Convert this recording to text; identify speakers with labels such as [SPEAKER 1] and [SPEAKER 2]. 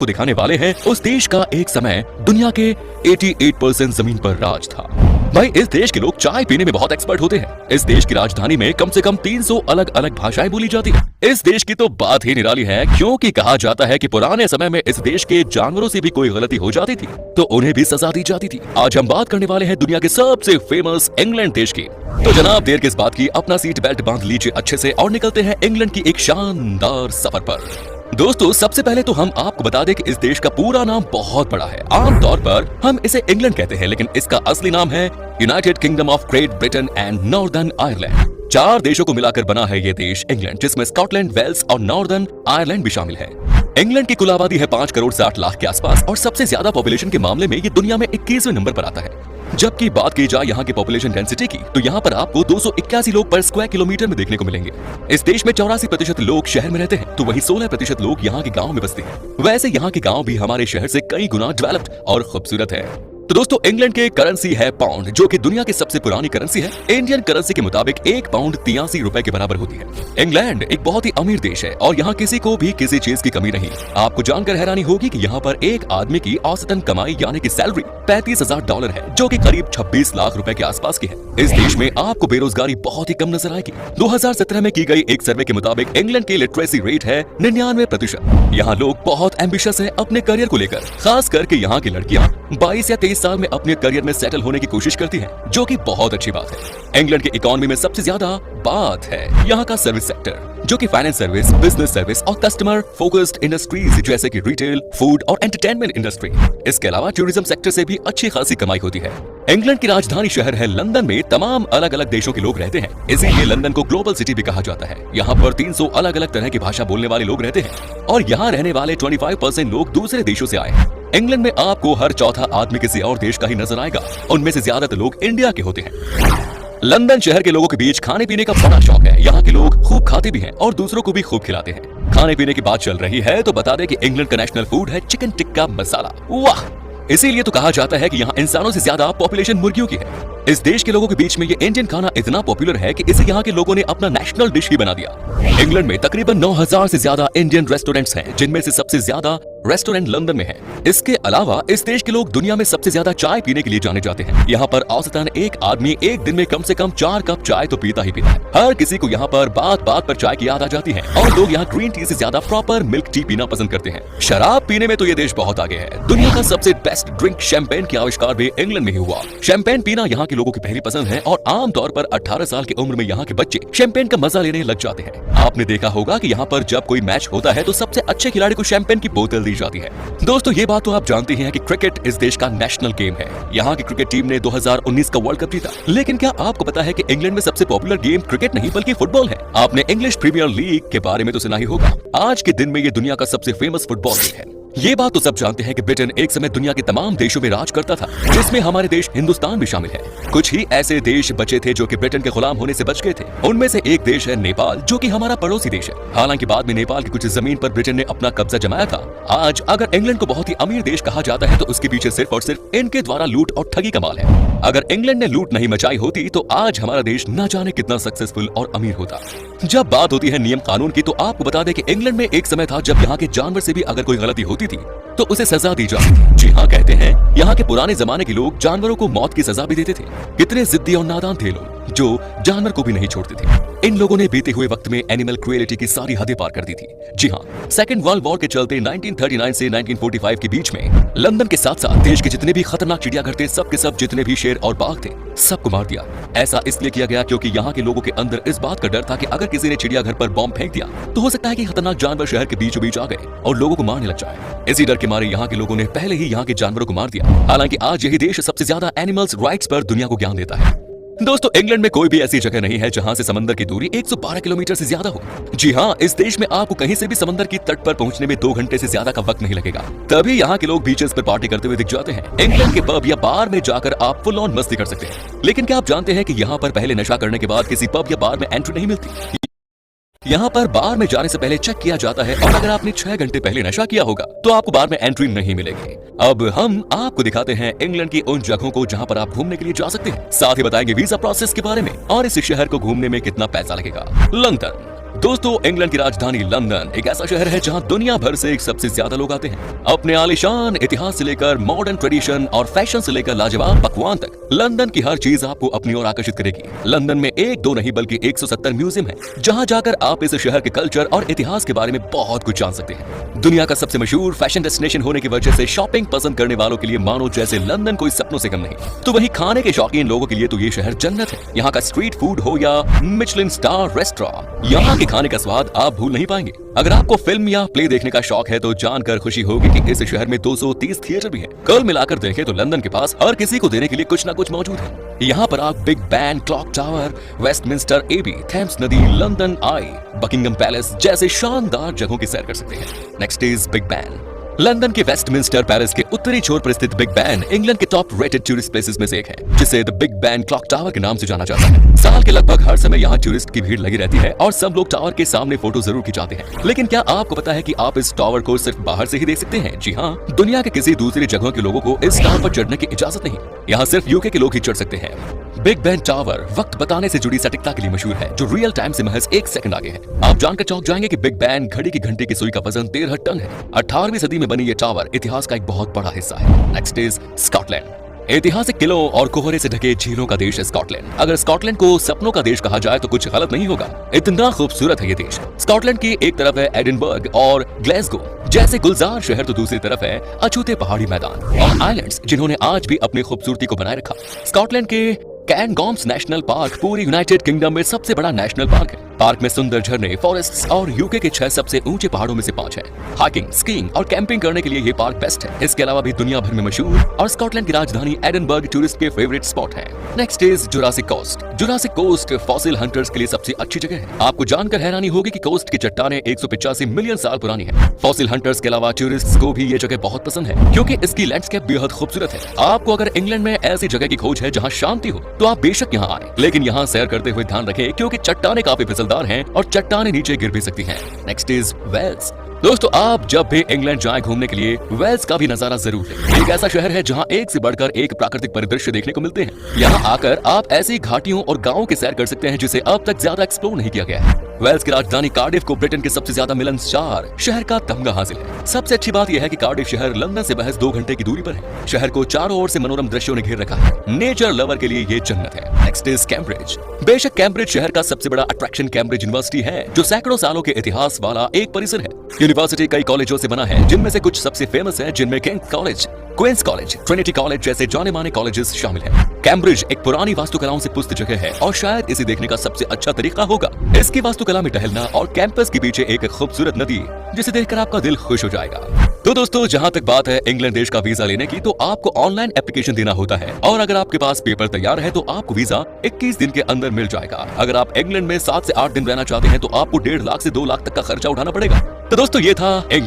[SPEAKER 1] को दिखाने वाले हैं उस देश का एक समय दुनिया के 88% जमीन पर राज था। भाई, इस देश के लोग चाय पीने में बहुत एक्सपर्ट होते हैं। इस देश की राजधानी में कम से कम 300 अलग अलग भाषाएं बोली जाती हैं। इस देश की तो बात ही निराली है, क्योंकि कहा जाता है कि पुराने समय में इस देश के जानवरों से भी कोई गलती हो जाती थी तो उन्हें भी सजा दी जाती थी। आज हम बात करने वाले हैं दुनिया के सबसे फेमस इंग्लैंड देश की। तो जनाब, देर किस बात की, अपना सीट बेल्ट बांध लीजिए अच्छे से और निकलते हैं इंग्लैंड की एक शानदार सफर पर। दोस्तों, सबसे पहले तो हम आपको बता दें कि इस देश का पूरा नाम बहुत बड़ा है। आमतौर पर हम इसे इंग्लैंड कहते हैं, लेकिन इसका असली नाम है United kingdom of great Britain and northern Ireland. 4 देशों को मिलाकर बना है ये देश इंग्लैंड, जिसमें स्कॉटलैंड, वेल्स और नॉर्दर्न आयरलैंड भी शामिल है। इंग्लैंड की कुल आबादी है 5 करोड़ 60 लाख के आसपास और सबसे ज्यादा पॉपुलेशन के मामले में ये दुनिया में 21वें नंबर पर आता है। जबकि बात की जाए यहाँ के पॉपुलेशन डेंसिटी की, तो यहाँ पर आपको 281 लोग पर स्क्वायर किलोमीटर में देखने को मिलेंगे। इस देश में 84% लोग शहर में रहते हैं, तो वही 16% लोग यहाँ के गाँव में बसते हैं। वैसे यहाँ के गाँव भी हमारे शहर से कई गुना डेवलप्ड और खूबसूरत है। तो दोस्तों, इंग्लैंड के करेंसी है पाउंड, जो कि दुनिया की सबसे पुरानी करेंसी है। इंडियन करेंसी के मुताबिक 1 पाउंड 83 रुपए के बराबर होती है। इंग्लैंड एक बहुत ही अमीर देश है और यहाँ किसी को भी किसी चीज की कमी नहीं। आपको जानकर हैरानी होगी कि यहाँ पर एक आदमी की औसतन कमाई यानी कि सैलरी $35,000 है, जो कि करीब 26 लाख रुपए के आसपास की है। इस देश में आपको बेरोजगारी बहुत ही कम नजर आएगी। 2017 में की गई एक सर्वे के मुताबिक इंग्लैंड की लिटरेसी रेट है 99%। यहाँ लोग बहुत एम्बिशियस है अपने करियर को लेकर, खास करके यहाँ की लड़कियाँ 22 या 23 साल में अपने करियर में सेटल होने की कोशिश करती हैं, जो कि बहुत अच्छी बात है। इंग्लैंड की इकोनॉमी में सबसे ज्यादा बात है यहाँ का सर्विस सेक्टर, जो कि फाइनेंस सर्विस, बिजनेस सर्विस और कस्टमर फोकस्ड इंडस्ट्रीज जैसे कि रिटेल, फूड और एंटरटेनमेंट इंडस्ट्री। इसके अलावा टूरिज्म सेक्टर से भी अच्छी खासी कमाई होती है। इंग्लैंड की राजधानी शहर है लंदन में तमाम अलग अलग देशों के लोग रहते हैं, इसीलिए लंदन को ग्लोबल सिटी भी कहा जाता है। यहाँ पर 300 अलग अलग तरह की भाषा बोलने वाले लोग रहते हैं और यहाँ रहने वाले 25% लोग दूसरे देशों से आए हैं। इंग्लैंड में आपको हर चौथा आदमी किसी और देश का ही नजर आएगा, उनमें से ज्यादातर लोग इंडिया के होते हैं। लंदन शहर के लोगों के बीच खाने पीने का बड़ा शौक है। यहाँ के लोग खूब खाते भी हैं और दूसरों को भी खूब खिलाते हैं। खाने पीने की बात चल रही है तो बता दें कि इंग्लैंड का नेशनल फूड है चिकन टिक्का मसाला। वाह, इसीलिए तो कहा जाता है कि यहाँ इंसानों से ज्यादा पॉपुलेशन मुर्गियों की है। इस देश के लोगों के बीच में ये इंडियन खाना इतना पॉपुलर है कि इसे यहाँ के लोगों ने अपना नेशनल डिश ही बना दिया। इंग्लैंड में तकरीबन 9000 से ज्यादा इंडियन रेस्टोरेंट्स हैं, जिनमें से सबसे ज्यादा रेस्टोरेंट लंदन में है। इसके अलावा इस देश के लोग दुनिया में सबसे ज्यादा चाय पीने के लिए जाने जाते हैं। यहाँ पर औसतन एक आदमी एक दिन में कम से कम 4 कप चाय तो पीता ही पीता है। हर किसी को यहाँ पर बात बात पर चाय की याद आ जाती है और लोग यहाँ ग्रीन टी से ज्यादा प्रॉपर मिल्क टी पीना पसंद करते हैं। शराब पीने में तो ये देश बहुत आगे है। दुनिया का सबसे बेस्ट ड्रिंक शैंपेन का आविष्कार भी इंग्लैंड में ही हुआ। शैंपेन पीना यहाँ के लोगों की पहली पसंद है और आमतौर पर 18 साल की उम्र में यहाँ के बच्चे शैंपेन का मजा लेने लग जाते हैं। आपने देखा होगा कि यहाँ पर जब कोई मैच होता है तो सबसे अच्छे खिलाड़ी को शैंपेन की बोतल दी जाती है। दोस्तों, ये बात तो आप जानते हैं कि क्रिकेट इस देश का नेशनल गेम है। यहाँ की क्रिकेट टीम ने 2019 का वर्ल्ड कप जीता। लेकिन क्या आपको पता है कि इंग्लैंड में सबसे पॉपुलर गेम क्रिकेट नहीं बल्कि फुटबॉल है? आपने इंग्लिश प्रीमियर लीग के बारे में तो सुना ही होगा। आज के दिन में ये दुनिया का सबसे फेमस फुटबॉल लीग है। ये बात तो सब जानते हैं कि ब्रिटेन एक समय दुनिया के तमाम देशों में राज करता था, जिसमें हमारे देश हिंदुस्तान भी शामिल है। कुछ ही ऐसे देश बचे थे जो कि ब्रिटेन के गुलाम होने से बच गए थे। उनमें से एक देश है नेपाल, जो कि हमारा पड़ोसी देश है। हालांकि बाद में नेपाल की कुछ जमीन पर ब्रिटेन ने अपना कब्जा जमाया था। आज अगर इंग्लैंड को बहुत ही अमीर देश कहा जाता है तो उसके पीछे सिर्फ और सिर्फ इनके द्वारा लूट और ठगी का माल है। अगर इंग्लैंड ने लूट नहीं मचाई होती तो आज हमारा देश न जाने कितना सक्सेसफुल और अमीर होता। जब बात होती है नियम कानून की, तो आपको बता दें कि इंग्लैंड में एक समय था जब यहाँ के जानवर से भी अगर कोई गलती होती थी तो उसे सजा दी जाती थी। जी हाँ, कहते हैं यहाँ के पुराने जमाने के लोग जानवरों को मौत की सजा भी देते थे। कितने जिद्दी और नादान थे लोग जो जानवर को भी नहीं छोड़ते थे। इन लोगों ने बीते हुए वक्त में एनिमल क्रुएलिटी की सारी हदें पार कर दी थी। जी हाँ, सेकंड वर्ल्ड वॉर के चलते 1939 से 1945 के बीच में लंदन के साथ साथ देश के जितने भी खतरनाक चिड़ियाघर थे, सब के सब जितने भी शेर और बाघ थे, सबको मार दिया। ऐसा इसलिए किया गया क्योंकि यहाँ के लोगों के अंदर इस बात का डर था कि अगर किसी ने चिड़ियाघर पर बॉम्ब फेंक दिया तो हो सकता है कि खतरनाक जानवर शहर के बीचों बीच आ गए और लोगों को मारने लग जाए। इसी डर के मारे यहाँ के लोगों ने पहले ही यहाँ के जानवरों को मार दिया। हालांकि आज यही देश सबसे ज्यादा एनिमल्स राइट्स पर दुनिया को ज्ञान देता है। दोस्तों, इंग्लैंड में कोई भी ऐसी जगह नहीं है जहां से समंदर की दूरी 112 किलोमीटर से ज्यादा हो। जी हां, इस देश में आपको कहीं से भी समंदर की तट पर पहुंचने में 2 घंटे से ज्यादा का वक्त नहीं लगेगा। तभी यहाँ के लोग बीचेस पर पार्टी करते हुए दिख जाते हैं। इंग्लैंड के पब या बार में जाकर आप फुल ऑन मस्ती कर सकते हैं। लेकिन क्या आप जानते हैं कि यहाँ पर पहले नशा करने के बाद किसी पब या बार में एंट्री नहीं मिलती? यहाँ पर बार में जाने से पहले चेक किया जाता है और अगर आपने 6 घंटे पहले नशा किया होगा तो आपको बार में एंट्री नहीं मिलेगी। अब हम आपको दिखाते हैं इंग्लैंड की उन जगहों को जहाँ पर आप घूमने के लिए जा सकते हैं। साथ ही बताएंगे वीजा प्रोसेस के बारे में और इस शहर को घूमने में कितना पैसा लगेगा। लंदन दोस्तों, इंग्लैंड की राजधानी लंदन एक ऐसा शहर है जहां दुनिया भर से सबसे ज्यादा लोग आते हैं। अपने आलीशान इतिहास से लेकर मॉडर्न ट्रेडिशन और फैशन से लेकर लाजवाब पकवान तक, लंदन की हर चीज आपको अपनी ओर आकर्षित करेगी। लंदन में एक दो नहीं बल्कि 170 म्यूजियम है, जहां जाकर आप इस शहर के कल्चर और इतिहास के बारे में बहुत कुछ जान सकते हैं। दुनिया का सबसे मशहूर फैशन डेस्टिनेशन होने की वजह से शॉपिंग पसंद करने वालों के लिए मानो जैसे लंदन कोई सपनों से कम नहीं। तो वही खाने के शौकीन लोगों के लिए तो ये शहर जन्नत है। यहाँ का स्ट्रीट फूड हो या मिशेलिन स्टार रेस्टोरेंट, यहाँ के खाने का स्वाद आप भूल नहीं पाएंगे। अगर आपको फिल्म या प्ले देखने का शौक है तो जानकर खुशी होगी कि इस शहर में 230 थिएटर भी है। कुल मिलाकर देखें तो लंदन के पास हर किसी को देने के लिए कुछ ना कुछ मौजूद है। यहाँ पर आप Big Ben, clock tower, Westminster Abbey, Thames नदी, लंदन आई, बकिंगम पैलेस जैसे शानदार जगहों की सैर कर सकते हैं। Next is Big Ben. London के वेस्टमिंस्टर पैलेस के उत्तरी छोर पर स्थित बिग बैन इंग्लैंड के टॉप रेटेड टूरिस्ट प्लेसेस में से एक है, जिसे the Big Ben clock tower के नाम से जाना जाता है। साल के लगभग हर समय यहाँ टूरिस्ट की भीड़ लगी रहती है और सब लोग टावर के सामने फोटो जरूर खिंचाते हैं। लेकिन क्या आपको पता है कि आप इस टावर को सिर्फ बाहर से ही देख सकते हैं? जी हाँ, दुनिया के किसी दूसरी जगहों के लोगों को इस टावर पर चढ़ने की इजाजत नहीं। यहाँ सिर्फ यूके के लोग ही चढ़ सकते हैं। बिग बैन टावर वक्त बताने से जुड़ी सटीकता के लिए मशहूर है, जो रियल टाइम से महज 1 सेकंड आगे है। आप जानकर चौंक जाएंगे कि बिग बैन घड़ी की घंटे की सुई का वजन 13 टन है। 18वीं सदी में बनी ये टावर इतिहास का एक बहुत बड़ा हिस्सा है। Next is Scotland. ऐतिहासिक किलों और कोहरे से ढके झीलों का देश है स्कॉटलैंड। अगर स्कॉटलैंड को सपनों का देश कहा जाए तो कुछ गलत नहीं होगा, इतना खूबसूरत है ये देश। स्कॉटलैंड की एक तरफ है एडिनबर्ग और ग्लासगो जैसे गुलजार शहर, तो दूसरी तरफ है अछूते पहाड़ी मैदान और आइलैंड्स, जिन्होंने आज भी अपनी खूबसूरती को बनाए रखा। स्कॉटलैंड के कैनगॉम्स नेशनल पार्क पूरी यूनाइटेड किंगडम में सबसे बड़ा नेशनल पार्क है। पार्क में सुंदर झरने, फॉरेस्ट्स और यूके के 6 सबसे ऊंचे पहाड़ों में से 5 है। हाइकिंग, स्कीइंग और कैंपिंग करने के लिए ये पार्क बेस्ट है। इसके अलावा भी दुनिया भर में मशहूर और स्कॉटलैंड की राजधानी एडिनबर्ग टूरिस्ट के फेवरेट स्पॉट है। Next is Jurassic Coast. Jurassic Coast fossil hunters के लिए सबसे अच्छी जगह है। आपको जानकर हैरानी होगी कि कोस्ट की चट्टानें 185 मिलियन साल पुरानी है। फॉसिल हंटर्स के अलावा टूरिस्ट्स को भी ये जगह बहुत पसंद है, क्योंकि इसकी लैंडस्केप बेहद खूबसूरत है। आपको अगर इंग्लैंड में ऐसी जगह की खोज है जहाँ शांति हो तो आप बेशक यहाँ आए, लेकिन यहाँ सैर करते हुए ध्यान रखें क्योंकि चट्टानें काफी फिसलदार हैं और चट्टानें नीचे गिर भी सकती हैं। Next is Wales. दोस्तों, आप जब भी इंग्लैंड जाएं घूमने के लिए वेल्स का भी नजारा जरूर लें। एक ऐसा शहर है जहां एक से बढ़कर एक प्राकृतिक परिदृश्य देखने को मिलते हैं। यहां आकर आप ऐसी घाटियों और गांवों की सैर कर सकते हैं जिसे अब तक ज्यादा एक्सप्लोर नहीं किया गया है। वेल्स की राजधानी कार्डिफ को ब्रिटेन के सबसे ज्यादा मिलनसार शहर का तमगा हासिल है। सबसे अच्छी बात यह है कि कार्डिफ शहर लंदन से महज 2 घंटे की दूरी पर है। शहर को चारों ओर से मनोरम दृश्यों ने घेर रखा है। नेचर लवर के लिए ये जन्नत है। Next is Cambridge. बेशक कैम्ब्रिज शहर का सबसे बड़ा अट्रैक्शन कैम्ब्रिज यूनिवर्सिटी है, जो सैकड़ों सालों के इतिहास वाला एक परिसर है। यूनिवर्सिटी कई कॉलेजों से बना है, जिनमें से कुछ सबसे फेमस है, जिनमें King College, Queens College, Trinity College जैसे जाने माने कॉलेजेस शामिल हैं। कैम्ब्रिज एक पुरानी वास्तुकलाओं से पुष्ट जगह है और शायद इसे देखने का सबसे अच्छा तरीका होगा इसकी वास्तुकला में टहलना और कैंपस के पीछे एक खूबसूरत नदी, जिसे देखकर आपका दिल खुश हो जाएगा। तो दोस्तों, जहां तक बात है इंग्लैंड देश का वीजा लेने की, तो आपको ऑनलाइन एप्लीकेशन देना होता है और अगर आपके पास पेपर तैयार है तो आपको वीजा 21 दिन के अंदर मिल जाएगा। अगर आप इंग्लैंड में 7 से 8 दिन रहना चाहते हैं तो आपको 1.5 लाख से 2 लाख तक का खर्चा उठाना पड़ेगा। तो दोस्तों, ये था इंग्लैंड।